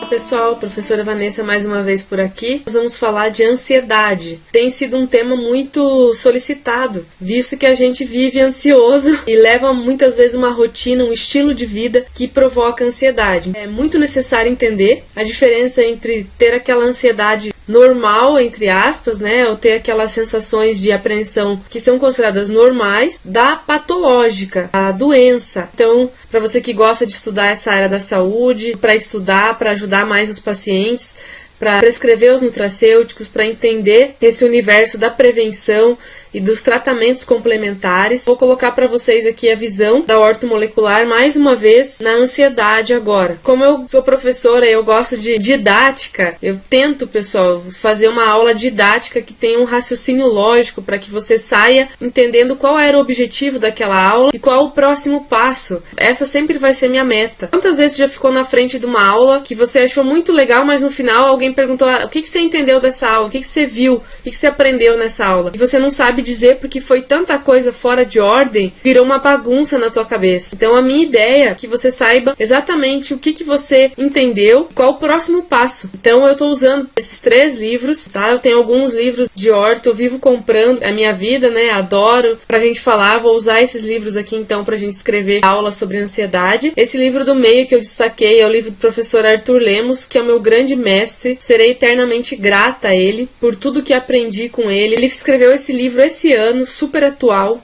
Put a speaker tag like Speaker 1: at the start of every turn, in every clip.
Speaker 1: Pessoal, professora Vanessa mais uma vez por aqui. Nós vamos falar de ansiedade. Tem sido um tema muito solicitado, visto que a gente vive ansioso e leva muitas vezes uma rotina, um estilo de vida que provoca ansiedade. É muito necessário entender a diferença entre ter aquela ansiedade normal, entre aspas, né, ou ter aquelas sensações de apreensão que são consideradas normais, da patológica, a doença. Então, para você que gosta de estudar essa área da saúde, para estudar, para ajudar mais os pacientes, para prescrever os nutracêuticos, para entender esse universo da prevenção e dos tratamentos complementares. Vou colocar para vocês aqui a visão da ortomolecular mais uma vez na ansiedade agora. Como eu sou professora, eu gosto de didática, eu tento, pessoal, fazer uma aula didática que tenha um raciocínio lógico para que você saia entendendo qual era o objetivo daquela aula e qual o próximo passo. Essa sempre vai ser minha meta. Quantas vezes já ficou na frente de uma aula que você achou muito legal, mas no final alguém perguntou o que você entendeu dessa aula, o que você viu, o que você aprendeu nessa aula, e você não sabe dizer porque foi tanta coisa fora de ordem, virou uma bagunça na tua cabeça. Então a minha ideia é que você saiba exatamente o que você entendeu, qual o próximo passo. Então eu estou usando esses 3 livros, tá? Eu tenho alguns livros de orto, eu vivo comprando a minha vida, né? Adoro pra gente falar, vou usar esses livros aqui então pra gente escrever aula sobre ansiedade. Esse livro do meio que eu destaquei é o livro do professor Arthur Lemos, que é o meu grande mestre. Serei eternamente grata a ele por tudo que aprendi com ele. Ele escreveu esse livro esse ano, super atual,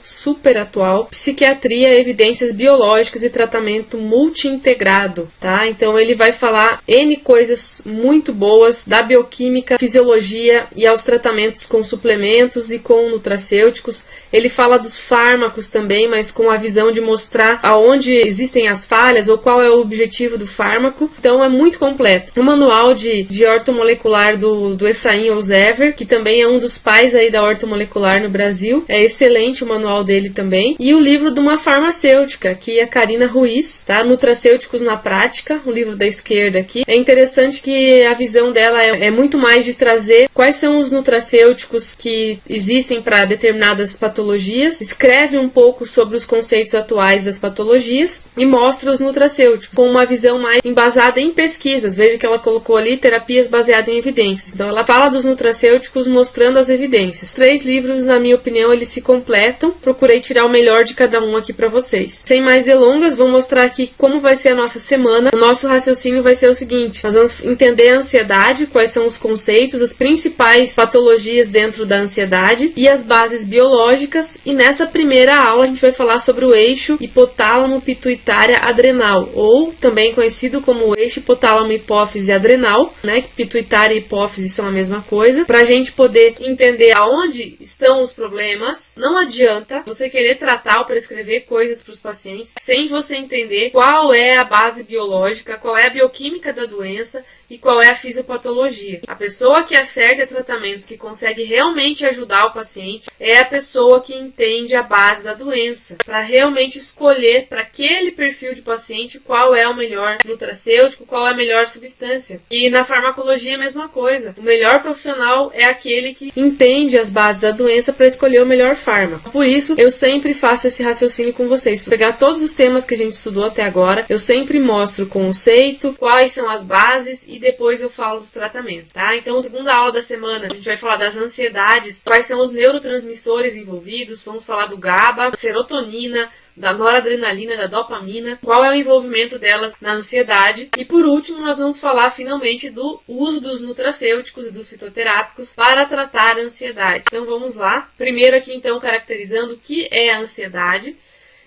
Speaker 1: Psiquiatria, Evidências Biológicas e Tratamento Multi-Integrado, tá? Então ele vai falar N coisas muito boas da bioquímica, fisiologia e aos tratamentos com suplementos e com nutracêuticos. Ele fala dos fármacos também, mas com a visão de mostrar aonde existem as falhas ou qual é o objetivo do fármaco. Então é muito completo. O manual de ortomolecular do Efraim Olsever, que também é um dos pais aí da ortomolecular no Brasil, é excelente o manual dele também. E o livro de uma farmacêutica, que é a Karina Ruiz, tá? Nutracêuticos na Prática, o livro da esquerda aqui. É interessante que a visão dela é muito mais de trazer quais são os nutracêuticos que existem para determinadas patologias, escreve um pouco sobre os conceitos atuais das patologias e mostra os nutracêuticos com uma visão mais embasada em pesquisas. Veja que ela colocou ali terapias baseadas em evidências. Então ela fala dos nutracêuticos mostrando as evidências. 3 livros, na minha opinião, eles se completam. Procurei tirar o melhor de cada um aqui para vocês. Sem mais delongas, vou mostrar aqui como vai ser a nossa semana. O nosso raciocínio vai ser o seguinte: nós vamos entender a ansiedade, quais são os conceitos, as principais patologias dentro da ansiedade e as bases biológicas. E nessa primeira aula a gente vai falar sobre o eixo hipotálamo-pituitária-adrenal, ou também conhecido como o eixo hipotálamo-hipófise-adrenal, né? Que pituitária e hipófise são a mesma coisa. Para a gente poder entender aonde estão os problemas, não adianta você querer tratar ou prescrever coisas para os pacientes sem você entender qual é a base biológica, qual é a bioquímica da doença e qual é a fisiopatologia. A pessoa que acerta tratamentos, que consegue realmente ajudar o paciente, é a pessoa que entende a base da doença, para realmente escolher para aquele perfil de paciente qual é o melhor nutracêutico, qual é a melhor substância. E na farmacologia a mesma coisa. O melhor profissional é aquele que entende as bases da doença para escolher o melhor fármaco. Por isso, eu sempre faço esse raciocínio com vocês. Vou pegar todos os temas que a gente estudou até agora, eu sempre mostro o conceito, quais são as bases e depois eu falo dos tratamentos, tá? Então, a segunda aula da semana, a gente vai falar das ansiedades, quais são os neurotransmissores envolvidos, vamos falar do GABA, da serotonina, da noradrenalina, da dopamina, qual é o envolvimento delas na ansiedade. E por último, nós vamos falar finalmente do uso dos nutracêuticos e dos fitoterápicos para tratar a ansiedade. Então vamos lá. Primeiro aqui então caracterizando o que é a ansiedade.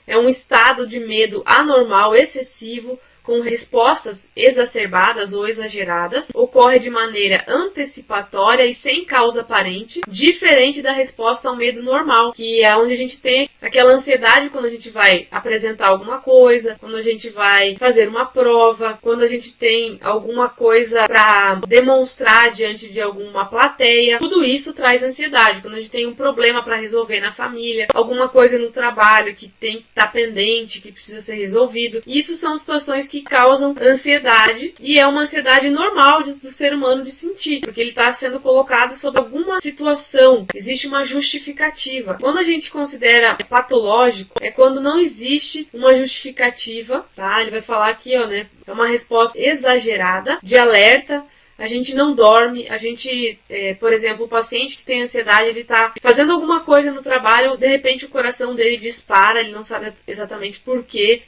Speaker 1: É um estado de medo anormal, excessivo, com respostas exacerbadas ou exageradas, ocorre de maneira antecipatória e sem causa aparente, diferente da resposta ao medo normal, que é onde a gente tem aquela ansiedade quando a gente vai apresentar alguma coisa, quando a gente vai fazer uma prova, quando a gente tem alguma coisa para demonstrar diante de alguma plateia. Tudo isso traz ansiedade. Quando a gente tem um problema para resolver na família, alguma coisa no trabalho que tem que estar pendente, que precisa ser resolvido. Isso são situações que que causam ansiedade, e é uma ansiedade normal do ser humano de sentir, porque ele está sendo colocado sob alguma situação, existe uma justificativa. Quando a gente considera patológico, é quando não existe uma justificativa, tá? Ele vai falar aqui, ó, né? É uma resposta exagerada, de alerta. A gente não dorme, a gente, por exemplo, o paciente que tem ansiedade, ele está fazendo alguma coisa no trabalho, de repente o coração dele dispara, ele não sabe exatamente por quê.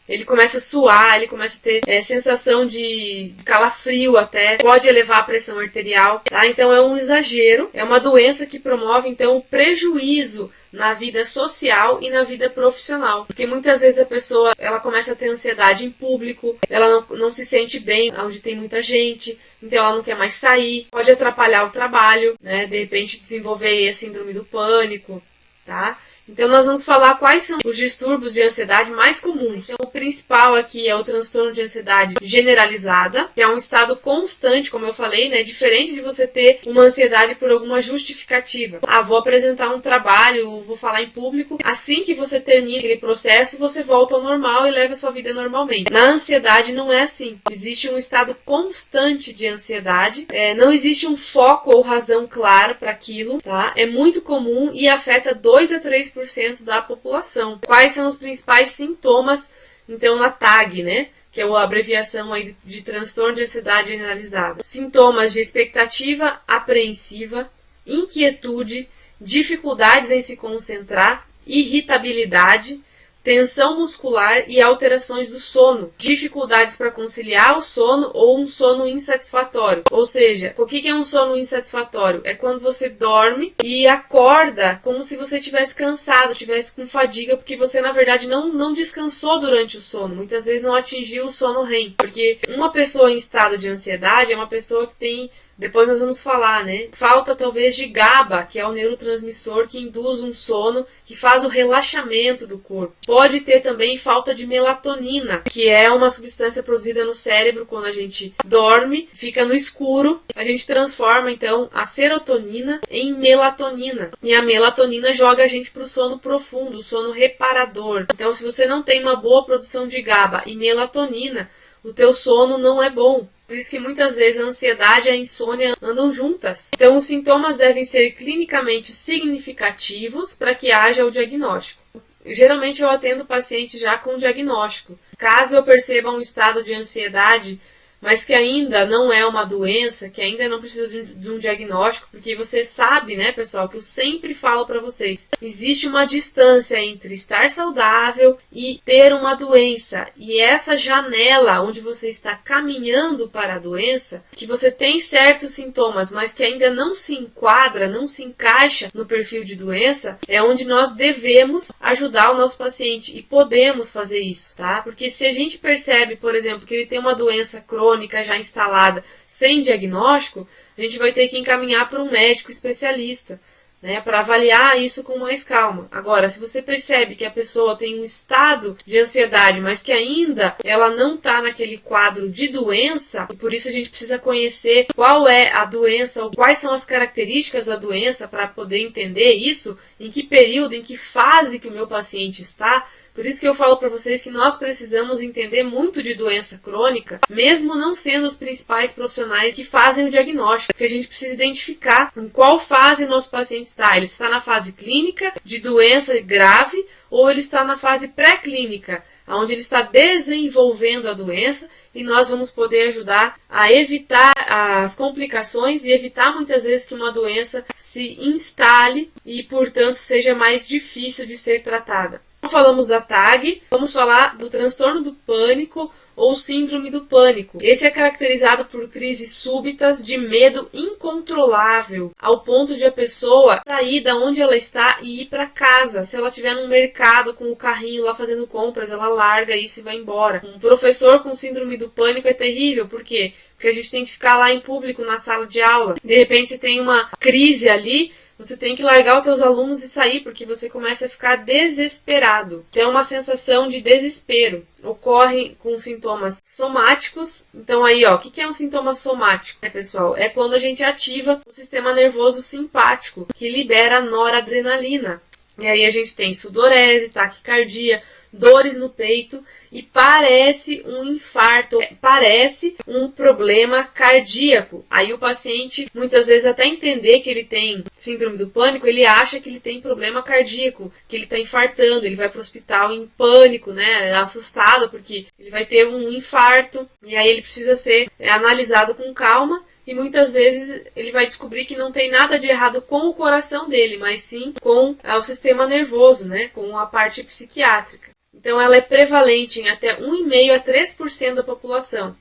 Speaker 1: Ele começa a suar, ele começa a ter sensação de calafrio até, pode elevar a pressão arterial, tá? Então é um exagero, é uma doença que promove então o prejuízo na vida social e na vida profissional. Porque muitas vezes a pessoa ela começa a ter ansiedade em público, ela não se sente bem onde tem muita gente, então ela não quer mais sair, pode atrapalhar o trabalho, né? De repente desenvolver a síndrome do pânico, tá? Então nós vamos falar quais são os distúrbios de ansiedade mais comuns. Então, o principal aqui é o transtorno de ansiedade generalizada, que é um estado constante, como eu falei, né? Diferente de você ter uma ansiedade por alguma justificativa. Vou apresentar um trabalho, vou falar em público. Assim que você termina aquele processo, você volta ao normal e leva a sua vida normalmente. Na ansiedade não é assim. Existe um estado constante de ansiedade. Não existe um foco ou razão clara para aquilo, tá? É muito comum e afeta 2 a 3% da população. Quais são os principais sintomas, então, na TAG, né? Que é a abreviação aí de transtorno de ansiedade generalizada. Sintomas de expectativa apreensiva, inquietude, dificuldades em se concentrar, irritabilidade, tensão muscular e alterações do sono, dificuldades para conciliar o sono ou um sono insatisfatório. Ou seja, o que é um sono insatisfatório? É quando você dorme e acorda como se você estivesse cansado, estivesse com fadiga, porque você na verdade não descansou durante o sono, muitas vezes não atingiu o sono REM. Porque uma pessoa em estado de ansiedade é uma pessoa que tem, depois nós vamos falar, né? Falta talvez de GABA, que é o neurotransmissor que induz um sono, que faz o relaxamento do corpo. Pode ter também falta de melatonina, que é uma substância produzida no cérebro quando a gente dorme, fica no escuro. A gente transforma então a serotonina em melatonina. E a melatonina joga a gente para o sono profundo, o sono reparador. Então, se você não tem uma boa produção de GABA e melatonina, o teu sono não é bom. Por isso que muitas vezes a ansiedade e a insônia andam juntas. Então, os sintomas devem ser clinicamente significativos para que haja o diagnóstico. Geralmente eu atendo pacientes já com diagnóstico. Caso eu perceba um estado de ansiedade, mas que ainda não é uma doença, que ainda não precisa de um diagnóstico, porque você sabe, né, pessoal, que eu sempre falo para vocês, existe uma distância entre estar saudável e ter uma doença, e essa janela onde você está caminhando para a doença, que você tem certos sintomas, mas que ainda não se enquadra, não se encaixa no perfil de doença, é onde nós devemos ajudar o nosso paciente, e podemos fazer isso, tá? Porque se a gente percebe, por exemplo, que ele tem uma doença crônica já instalada sem diagnóstico, a gente vai ter que encaminhar para um médico especialista, né, para avaliar isso com mais calma. Agora, se você percebe que a pessoa tem um estado de ansiedade, mas que ainda ela não está naquele quadro de doença, e por isso a gente precisa conhecer qual é a doença, ou quais são as características da doença para poder entender isso, em que período, em que fase que o meu paciente está. Por isso que eu falo para vocês que nós precisamos entender muito de doença crônica, mesmo não sendo os principais profissionais que fazem o diagnóstico, porque a gente precisa identificar em qual fase nosso paciente está. Ele está na fase clínica de doença grave ou ele está na fase pré-clínica, onde ele está desenvolvendo a doença, e nós vamos poder ajudar a evitar as complicações e evitar muitas vezes que uma doença se instale e, portanto, seja mais difícil de ser tratada. Falamos da TAG, vamos falar do transtorno do pânico ou síndrome do pânico. Esse é caracterizado por crises súbitas de medo incontrolável, ao ponto de a pessoa sair da onde ela está e ir para casa. Se ela estiver no mercado com o carrinho lá fazendo compras, ela larga isso e vai embora. Um professor com síndrome do pânico é terrível, por quê? Porque a gente tem que ficar lá em público na sala de aula. De repente você tem uma crise ali, você tem que largar os teus alunos e sair, porque você começa a ficar desesperado. Tem uma sensação de desespero. Ocorre com sintomas somáticos. Então aí, ó, o que é um sintoma somático, né, pessoal? É quando a gente ativa o sistema nervoso simpático, que libera noradrenalina. E aí a gente tem sudorese, taquicardia, dores no peito e parece um infarto, parece um problema cardíaco. Aí o paciente, muitas vezes, até entender que ele tem síndrome do pânico, ele acha que ele tem problema cardíaco, que ele está infartando, ele vai para o hospital em pânico, né, assustado, porque ele vai ter um infarto, e aí ele precisa ser analisado com calma. E muitas vezes ele vai descobrir que não tem nada de errado com o coração dele, mas sim com o sistema nervoso, né? Com a parte psiquiátrica. Então ela é prevalente em até 1,5% a 3% da população.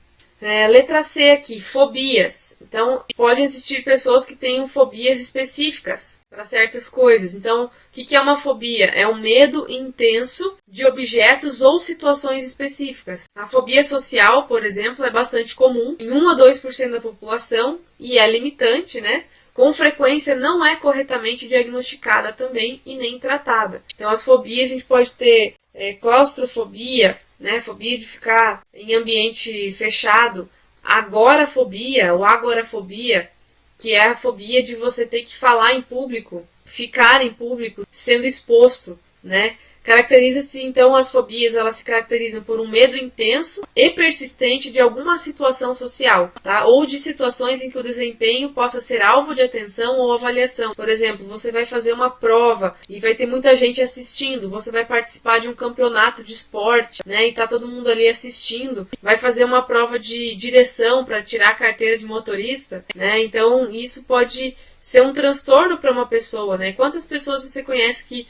Speaker 1: Letra C aqui, fobias. Então, podem existir pessoas que tenham fobias específicas para certas coisas. Então, o que é uma fobia? É um medo intenso de objetos ou situações específicas. A fobia social, por exemplo, é bastante comum em 1 a 2% da população e é limitante, né? Com frequência não é corretamente diagnosticada também e nem tratada. Então, as fobias, a gente pode ter claustrofobia, né, fobia de ficar em ambiente fechado, agorafobia ou agorafobia, que é a fobia de você ter que falar em público, ficar em público, sendo exposto, né? Caracteriza-se, então, as fobias, elas se caracterizam por um medo intenso e persistente de alguma situação social, tá? Ou de situações em que o desempenho possa ser alvo de atenção ou avaliação. Por exemplo, você vai fazer uma prova e vai ter muita gente assistindo, você vai participar de um campeonato de esporte, né? E tá todo mundo ali assistindo, vai fazer uma prova de direção para tirar a carteira de motorista, né? Então, isso pode ser um transtorno para uma pessoa, né? Quantas pessoas você conhece que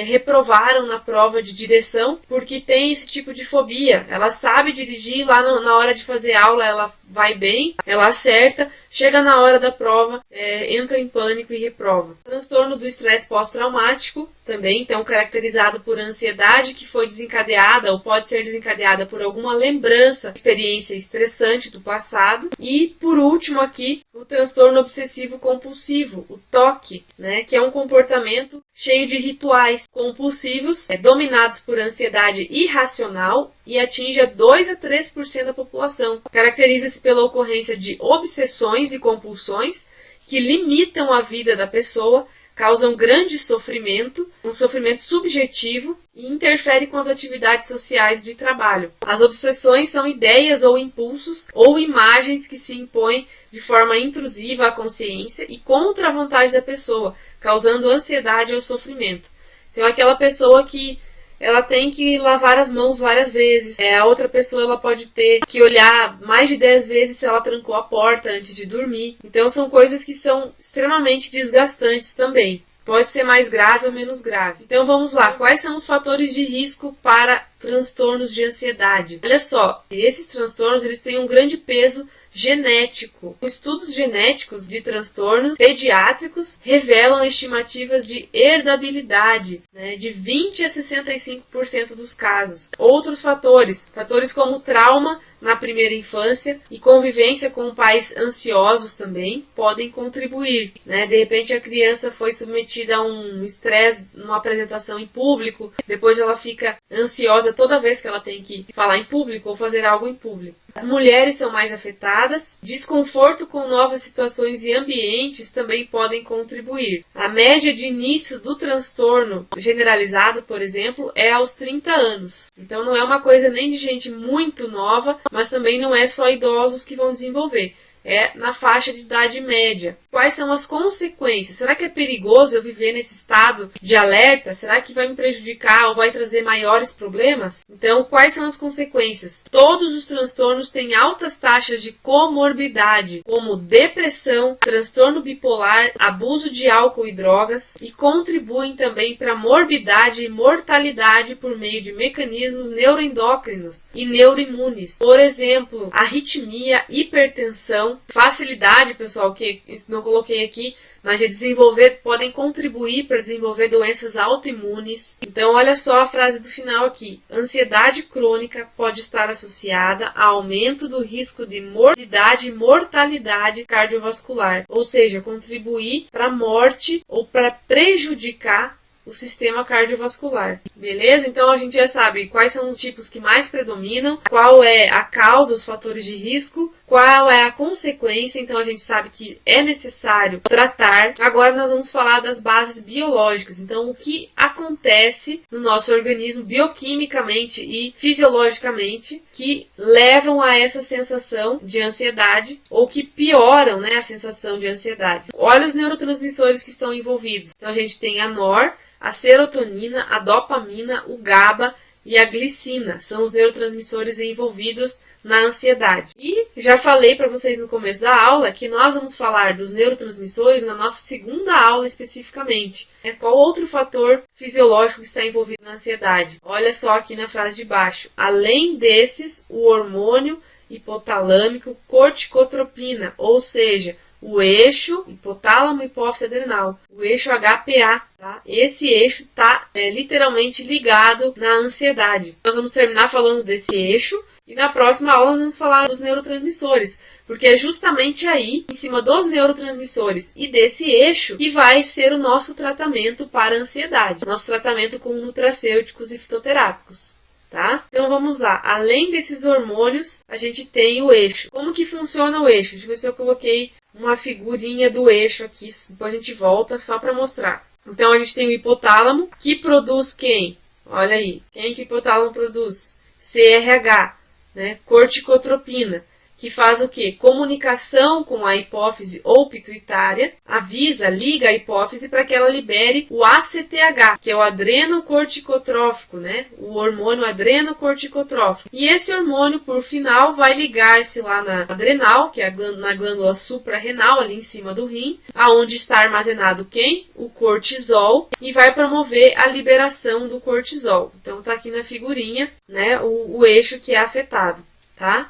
Speaker 1: reprovaram na prova de direção porque tem esse tipo de fobia? Ela sabe dirigir, lá na hora de fazer aula ela vai bem, ela acerta, chega na hora da prova, entra em pânico e reprova. Transtorno do estresse pós-traumático, também, então caracterizado por ansiedade que foi desencadeada ou pode ser desencadeada por alguma lembrança, experiência estressante do passado. E, por último aqui, o transtorno obsessivo compulsivo, o TOC, né, que é um comportamento cheio de rituais compulsivos, dominados por ansiedade irracional e atinge a 2 a 3% da população. Caracteriza-se pela ocorrência de obsessões e compulsões que limitam a vida da pessoa, causam grande sofrimento, um sofrimento subjetivo e interfere com as atividades sociais de trabalho. As obsessões são ideias ou impulsos ou imagens que se impõem de forma intrusiva à consciência e contra a vontade da pessoa, causando ansiedade ou sofrimento. Então, aquela pessoa que ela tem que lavar as mãos várias vezes. A outra pessoa ela pode ter que olhar mais de 10 vezes se ela trancou a porta antes de dormir. Então são coisas que são extremamente desgastantes também. Pode ser mais grave ou menos grave. Então vamos lá. Quais são os fatores de risco para transtornos de ansiedade? Olha só, esses transtornos eles têm um grande peso genético. Estudos genéticos de transtornos pediátricos revelam estimativas de herdabilidade, né, de 20 a 65% dos casos. Outros fatores como trauma na primeira infância e convivência com pais ansiosos também podem contribuir, né? De repente a criança foi submetida a um estresse numa apresentação em público, depois ela fica ansiosa toda vez que ela tem que falar em público ou fazer algo em público. As mulheres são mais afetadas, desconforto com novas situações e ambientes também podem contribuir. A média de início do transtorno generalizado, por exemplo, é aos 30 anos. Então não é uma coisa nem de gente muito nova, mas também não é só idosos que vão desenvolver. É na faixa de idade média. Quais são as consequências? Será que é perigoso eu viver nesse estado de alerta? Será que vai me prejudicar ou vai trazer maiores problemas? Então, quais são as consequências? Todos os transtornos têm altas taxas de comorbidade, como depressão, transtorno bipolar, abuso de álcool e drogas, e contribuem também para morbidade e mortalidade por meio de mecanismos neuroendócrinos e neuroimunes. Por exemplo, arritmia, hipertensão, facilidade, pessoal, que não coloquei aqui, mas de desenvolver, podem contribuir para desenvolver doenças autoimunes. Então, olha só a frase do final aqui. Ansiedade crônica pode estar associada a aumento do risco de morbidade e mortalidade cardiovascular, ou seja, contribuir para a morte ou para prejudicar o sistema cardiovascular. Beleza? Então a gente já sabe quais são os tipos que mais predominam, qual é a causa, os fatores de risco, qual é a consequência, então a gente sabe que é necessário tratar. Agora nós vamos falar das bases biológicas, então o que acontece no nosso organismo bioquimicamente e fisiologicamente que levam a essa sensação de ansiedade ou que pioram, né, a sensação de ansiedade. Olha os neurotransmissores que estão envolvidos. Então a gente tem a NOR, a serotonina, a dopamina, o GABA e a glicina. São os neurotransmissores envolvidos na ansiedade. E já falei para vocês no começo da aula que nós vamos falar dos neurotransmissores na nossa segunda aula especificamente. Qual outro fator fisiológico está envolvido na ansiedade? Olha só aqui na frase de baixo. Além desses, o hormônio hipotalâmico corticotropina, ou seja, o eixo hipotálamo hipófise adrenal, o eixo HPA, tá? Esse eixo está literalmente ligado na ansiedade. Nós vamos terminar falando desse eixo e na próxima aula nós vamos falar dos neurotransmissores, porque é justamente aí, em cima dos neurotransmissores e desse eixo, que vai ser o nosso tratamento para a ansiedade, nosso tratamento com nutracêuticos e fitoterápicos. Tá? Então vamos lá, além desses hormônios, a gente tem o eixo. Como que funciona o eixo? Deixa eu ver se eu coloquei uma figurinha do eixo aqui, depois a gente volta só para mostrar. Então a gente tem o hipotálamo, que produz quem? Olha aí, quem que o hipotálamo produz? CRH, né? Corticotropina, que faz o quê? Comunicação com a hipófise ou pituitária, avisa, liga a hipófise para que ela libere o ACTH, que é o adrenocorticotrófico, né? O hormônio adrenocorticotrófico. E esse hormônio, por final, vai ligar-se lá na adrenal, que é na glândula suprarrenal, ali em cima do rim, aonde está armazenado quem? O cortisol, e vai promover a liberação do cortisol. Então tá aqui na figurinha, né, o eixo que é afetado, tá?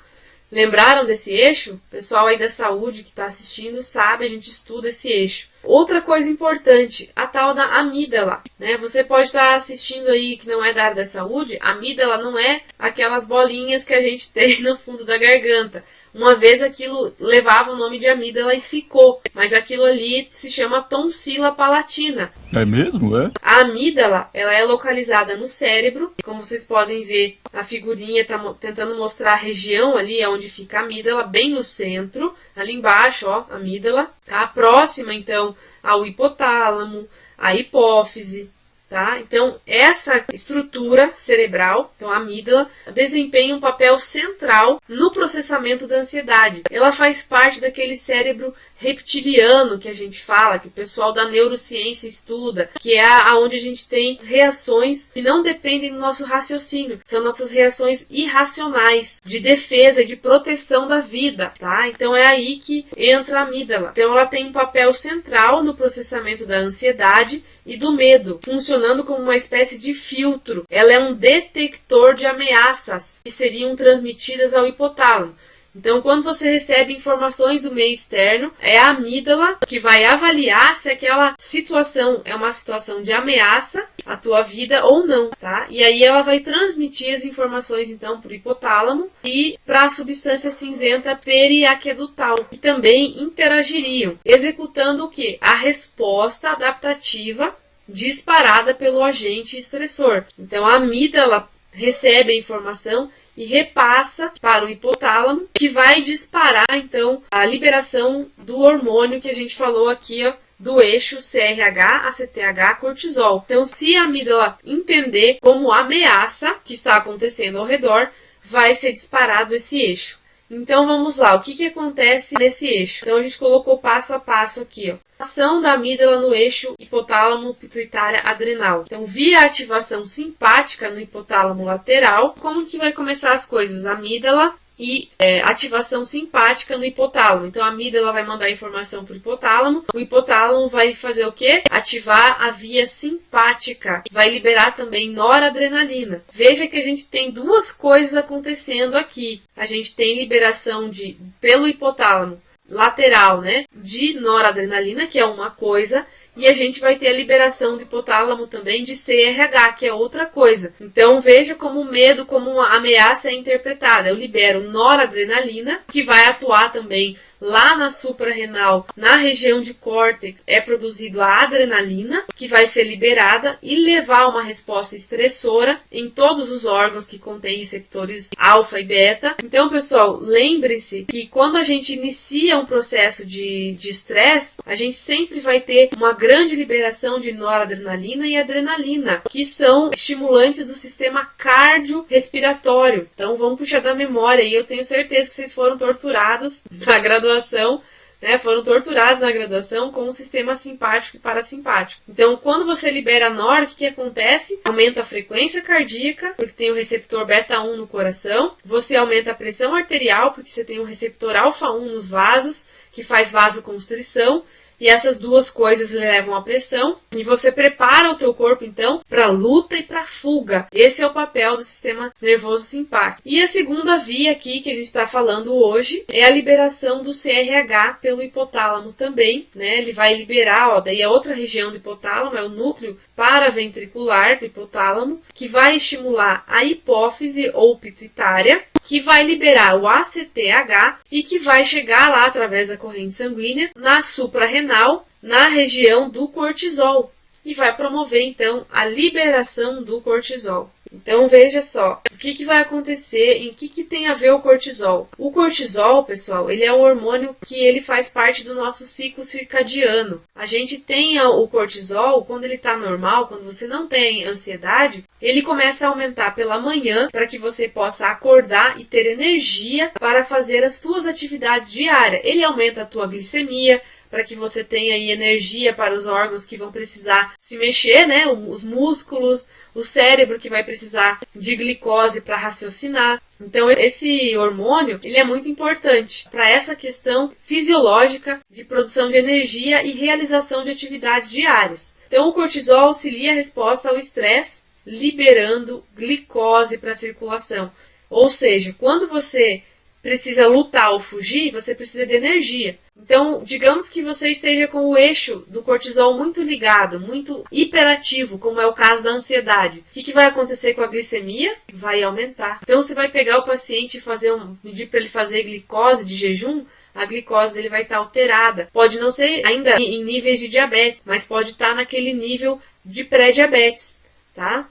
Speaker 1: Lembraram desse eixo? O pessoal aí da saúde que está assistindo sabe, a gente estuda esse eixo. Outra coisa importante, a tal da amígdala, né? Você pode estar assistindo aí que não é da área da saúde, a amígdala não é aquelas bolinhas que a gente tem no fundo da garganta. Uma vez aquilo levava o nome de amígdala e ficou, mas aquilo ali se chama tonsila palatina.
Speaker 2: É mesmo, é?
Speaker 1: A amígdala, ela é localizada no cérebro, como vocês podem ver, a figurinha está tentando mostrar a região ali onde fica a amígdala, bem no centro, ali embaixo, ó, a amígdala, tá? Próxima, então, ao hipotálamo, à hipófise, tá? Então, essa estrutura cerebral, então a amígdala, desempenha um papel central no processamento da ansiedade. Ela faz parte daquele cérebro reptiliano que a gente fala, que o pessoal da neurociência estuda, que é aonde a gente tem as reações que não dependem do nosso raciocínio, são nossas reações irracionais, de defesa e de proteção da vida, tá? Então é aí que entra a amígdala. Então ela tem um papel central no processamento da ansiedade e do medo, funcionando como uma espécie de filtro. Ela é um detector de ameaças que seriam transmitidas ao hipotálamo. Então, quando você recebe informações do meio externo, é a amígdala que vai avaliar se aquela situação é uma situação de ameaça à tua vida ou não, tá? E aí ela vai transmitir as informações, então, para o hipotálamo e para a substância cinzenta periaquedutal, que também interagiriam, executando o quê? A resposta adaptativa disparada pelo agente estressor. Então, a amígdala recebe a informação e repassa para o hipotálamo, que vai disparar, então, a liberação do hormônio que a gente falou aqui, ó, do eixo CRH, ACTH, cortisol. Então, se a amígdala entender como ameaça que está acontecendo ao redor, vai ser disparado esse eixo. Então, vamos lá. O que acontece nesse eixo? Então, a gente colocou passo a passo aqui, ó. Ação da amígdala no eixo hipotálamo pituitária adrenal. Então, via ativação simpática no hipotálamo lateral, como que vai começar as coisas? Amígdala e ativação simpática no hipotálamo. Então, a amígdala vai mandar informação para o hipotálamo vai fazer o quê? Ativar a via simpática, vai liberar também noradrenalina. Veja que a gente tem duas coisas acontecendo aqui. A gente tem liberação pelo hipotálamo lateral, né, de noradrenalina, que é uma coisa, e a gente vai ter a liberação do hipotálamo também de CRH, que é outra coisa. Então, veja como o medo, como uma ameaça é interpretada. Eu libero noradrenalina, que vai atuar também lá na suprarrenal, na região de córtex, é produzido a adrenalina, que vai ser liberada e levar uma resposta estressora em todos os órgãos que contêm receptores alfa e beta. Então, pessoal, lembre-se que quando a gente inicia um processo de estresse, a gente sempre vai ter uma grande liberação de noradrenalina e adrenalina, que são estimulantes do sistema cardiorrespiratório. Então, vamos puxar da memória, e eu tenho certeza que vocês foram torturados na graduação, né? Foram torturados na graduação com o sistema simpático e parasimpático. Então, quando você libera a NOR, o que acontece? Aumenta a frequência cardíaca, porque tem o receptor beta-1 no coração. Você aumenta a pressão arterial, porque você tem o receptor alfa-1 nos vasos, que faz vasoconstrição. E essas duas coisas levam à pressão e você prepara o teu corpo, então, para luta e para fuga. Esse é o papel do sistema nervoso simpático. E a segunda via aqui que a gente está falando hoje é a liberação do CRH pelo hipotálamo também, né? Ele vai liberar, daí a outra região do hipotálamo é o núcleo paraventricular do hipotálamo, que vai estimular a hipófise ou pituitária, que vai liberar o ACTH e que vai chegar lá através da corrente sanguínea na suprarrenal, na região do cortisol, e vai promover então a liberação do cortisol. Então veja só, o que vai acontecer, em que tem a ver o cortisol? O cortisol, pessoal, ele é um hormônio que ele faz parte do nosso ciclo circadiano. A gente tem o cortisol, quando ele está normal, quando você não tem ansiedade, ele começa a aumentar pela manhã para que você possa acordar e ter energia para fazer as suas atividades diárias. Ele aumenta a tua glicemia, para que você tenha aí energia para os órgãos que vão precisar se mexer, né? Os músculos, o cérebro que vai precisar de glicose para raciocinar. Então, esse hormônio, ele é muito importante para essa questão fisiológica de produção de energia e realização de atividades diárias. Então, o cortisol auxilia a resposta ao estresse, liberando glicose para a circulação. Ou seja, quando você precisa lutar ou fugir, você precisa de energia. Então, digamos que você esteja com o eixo do cortisol muito ligado, muito hiperativo, como é o caso da ansiedade. O que vai acontecer com a glicemia? Vai aumentar. Então, você vai pegar o paciente e pedir para ele fazer glicose de jejum, a glicose dele vai estar alterada. Pode não ser ainda em níveis de diabetes, mas pode estar naquele nível de pré-diabetes, tá?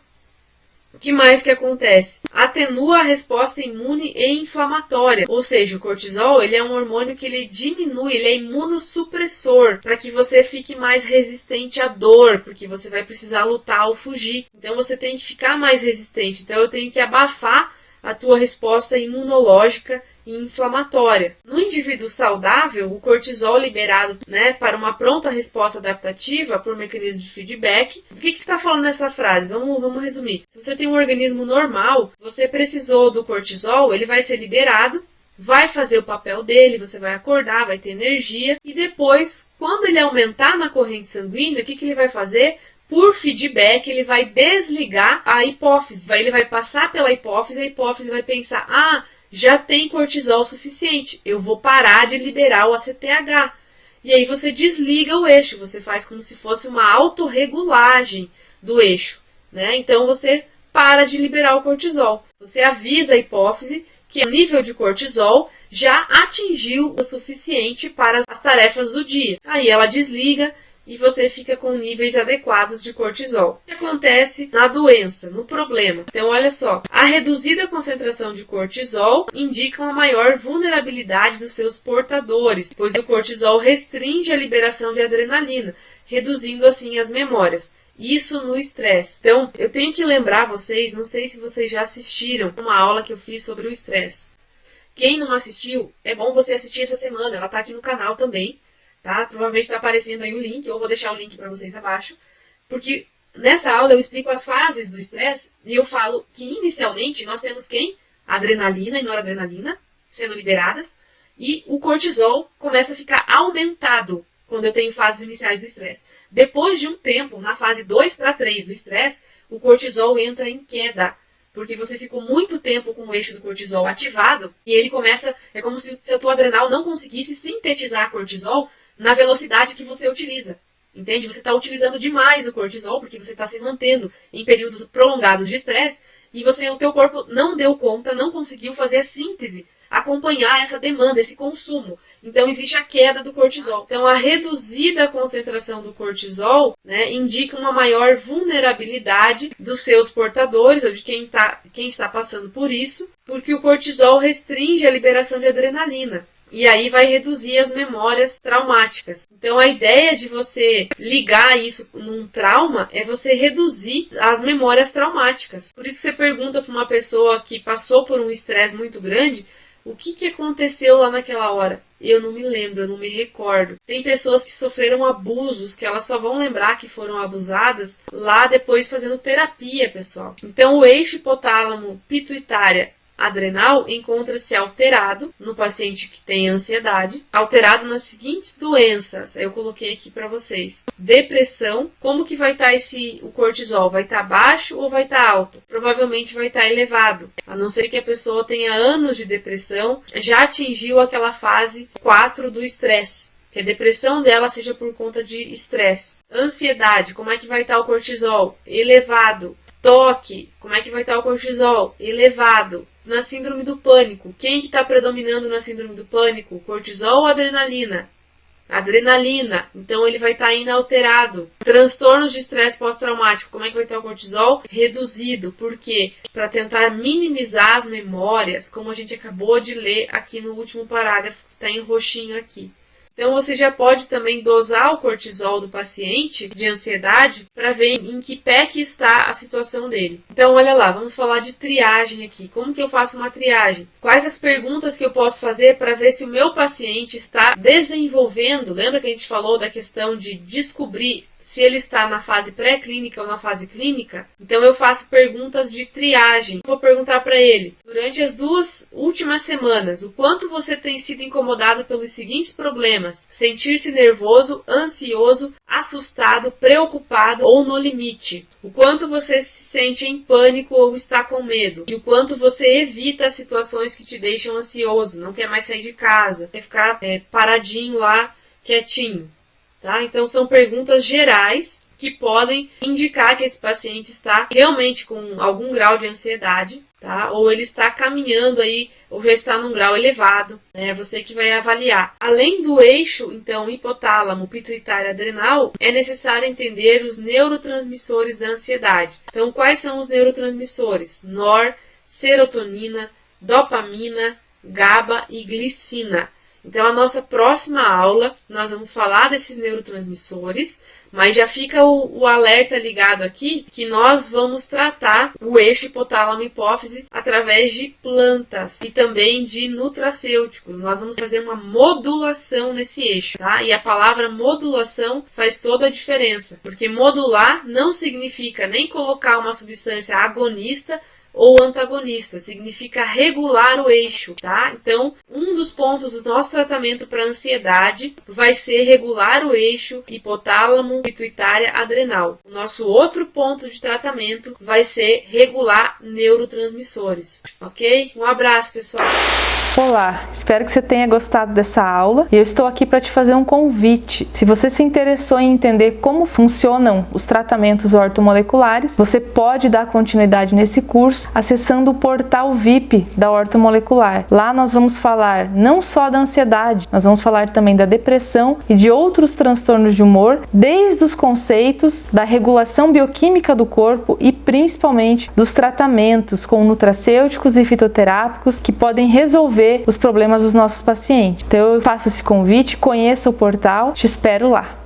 Speaker 1: O que mais que acontece? Atenua a resposta imune e inflamatória. Ou seja, o cortisol, ele é um hormônio que ele diminui, ele é imunossupressor, para que você fique mais resistente à dor, porque você vai precisar lutar ou fugir. Então você tem que ficar mais resistente. Então eu tenho que abafar a tua resposta imunológica e inflamatória. No indivíduo saudável, o cortisol liberado, né, para uma pronta resposta adaptativa por mecanismo de feedback. O que está falando nessa frase? Vamos resumir. Se você tem um organismo normal, você precisou do cortisol, ele vai ser liberado, vai fazer o papel dele, você vai acordar, vai ter energia, e depois, quando ele aumentar na corrente sanguínea, o que ele vai fazer? Por feedback, ele vai desligar a hipófise. Ele vai passar pela hipófise, a hipófise vai pensar, já tem cortisol suficiente, eu vou parar de liberar o ACTH. E aí você desliga o eixo, você faz como se fosse uma autorregulagem do eixo, né? Então você para de liberar o cortisol. Você avisa a hipófise que o nível de cortisol já atingiu o suficiente para as tarefas do dia. Aí ela desliga e você fica com níveis adequados de cortisol. O que acontece na doença, no problema? Então, olha só, a reduzida concentração de cortisol indica uma maior vulnerabilidade dos seus portadores, pois o cortisol restringe a liberação de adrenalina, reduzindo assim as memórias. Isso no estresse. Então, eu tenho que lembrar vocês, não sei se vocês já assistiram uma aula que eu fiz sobre o estresse. Quem não assistiu, é bom você assistir essa semana, ela está aqui no canal também. Tá? Provavelmente está aparecendo aí o link, ou vou deixar o link para vocês abaixo, porque nessa aula eu explico as fases do estresse e eu falo que inicialmente nós temos quem? Adrenalina e noradrenalina sendo liberadas e o cortisol começa a ficar aumentado quando eu tenho fases iniciais do estresse. Depois de um tempo, na fase 2 para 3 do estresse, o cortisol entra em queda, porque você ficou muito tempo com o eixo do cortisol ativado e ele começa, é como se o teu adrenal não conseguisse sintetizar cortisol na velocidade que você utiliza. Entende? Você está utilizando demais o cortisol, porque você está se mantendo em períodos prolongados de estresse, e o teu corpo não deu conta, não conseguiu fazer a síntese acompanhar essa demanda, esse consumo. Então existe a queda do cortisol. Então a reduzida concentração do cortisol, né, indica uma maior vulnerabilidade dos seus portadores ou de quem está passando por isso, porque o cortisol restringe a liberação de adrenalina. E aí vai reduzir as memórias traumáticas. Então a ideia de você ligar isso num trauma é você reduzir as memórias traumáticas. Por isso você pergunta para uma pessoa que passou por um estresse muito grande, o que aconteceu lá naquela hora? Eu não me lembro, eu não me recordo. Tem pessoas que sofreram abusos, que elas só vão lembrar que foram abusadas lá depois fazendo terapia, pessoal. Então o eixo hipotálamo pituitária adrenal encontra-se alterado no paciente que tem ansiedade, alterado nas seguintes doenças. Eu coloquei aqui para vocês. Depressão, como que vai estar o cortisol? Vai estar baixo ou vai estar alto? Provavelmente vai estar elevado, a não ser que a pessoa tenha anos de depressão, já atingiu aquela fase 4 do estresse. Que a depressão dela seja por conta de estresse. Ansiedade, como é que vai estar o cortisol? Elevado. Toque, como é que vai estar o cortisol? Elevado. Na síndrome do pânico, quem que está predominando na síndrome do pânico? Cortisol ou adrenalina? Adrenalina, então ele vai estar inalterado. Transtornos de estresse pós-traumático, como é que vai estar o cortisol? Reduzido, por quê? Para tentar minimizar as memórias, como a gente acabou de ler aqui no último parágrafo, que está em roxinho aqui. Então você já pode também dosar o cortisol do paciente de ansiedade para ver em que pé que está a situação dele. Então olha lá, vamos falar de triagem aqui. Como que eu faço uma triagem? Quais as perguntas que eu posso fazer para ver se o meu paciente está desenvolvendo? Lembra que a gente falou da questão de descobrir se ele está na fase pré-clínica ou na fase clínica? Então eu faço perguntas de triagem. Vou perguntar para ele, durante as 2 últimas semanas, o quanto você tem sido incomodado pelos seguintes problemas: sentir-se nervoso, ansioso, assustado, preocupado ou no limite. O quanto você se sente em pânico ou está com medo. E o quanto você evita as situações que te deixam ansioso, não quer mais sair de casa, quer ficar paradinho lá, quietinho. Tá? Então são perguntas gerais que podem indicar que esse paciente está realmente com algum grau de ansiedade, tá? Ou ele está caminhando aí, ou já está num grau elevado, né? É você que vai avaliar. Além do eixo, então, hipotálamo, pituitário, adrenal, é necessário entender os neurotransmissores da ansiedade. Então, quais são os neurotransmissores? Serotonina, dopamina, GABA e glicina. Então, a nossa próxima aula, nós vamos falar desses neurotransmissores, mas já fica o alerta ligado aqui, que nós vamos tratar o eixo hipotálamo-hipófise através de plantas e também de nutracêuticos. Nós vamos fazer uma modulação nesse eixo, tá? E a palavra modulação faz toda a diferença, porque modular não significa nem colocar uma substância agonista ou antagonista, significa regular o eixo, tá? Então, um dos pontos do nosso tratamento para ansiedade vai ser regular o eixo hipotálamo, pituitária, adrenal. O nosso outro ponto de tratamento vai ser regular neurotransmissores, ok? Um abraço, pessoal!
Speaker 2: Olá, espero que você tenha gostado dessa aula e eu estou aqui para te fazer um convite. Se você se interessou em entender como funcionam os tratamentos ortomoleculares, você pode dar continuidade nesse curso acessando o portal VIP da Ortomolecular. Lá nós vamos falar não só da ansiedade, nós vamos falar também da depressão e de outros transtornos de humor, desde os conceitos da regulação bioquímica do corpo e principalmente dos tratamentos com nutracêuticos e fitoterápicos que podem resolver os problemas dos nossos pacientes. Então eu faço esse convite, conheça o portal, te espero lá.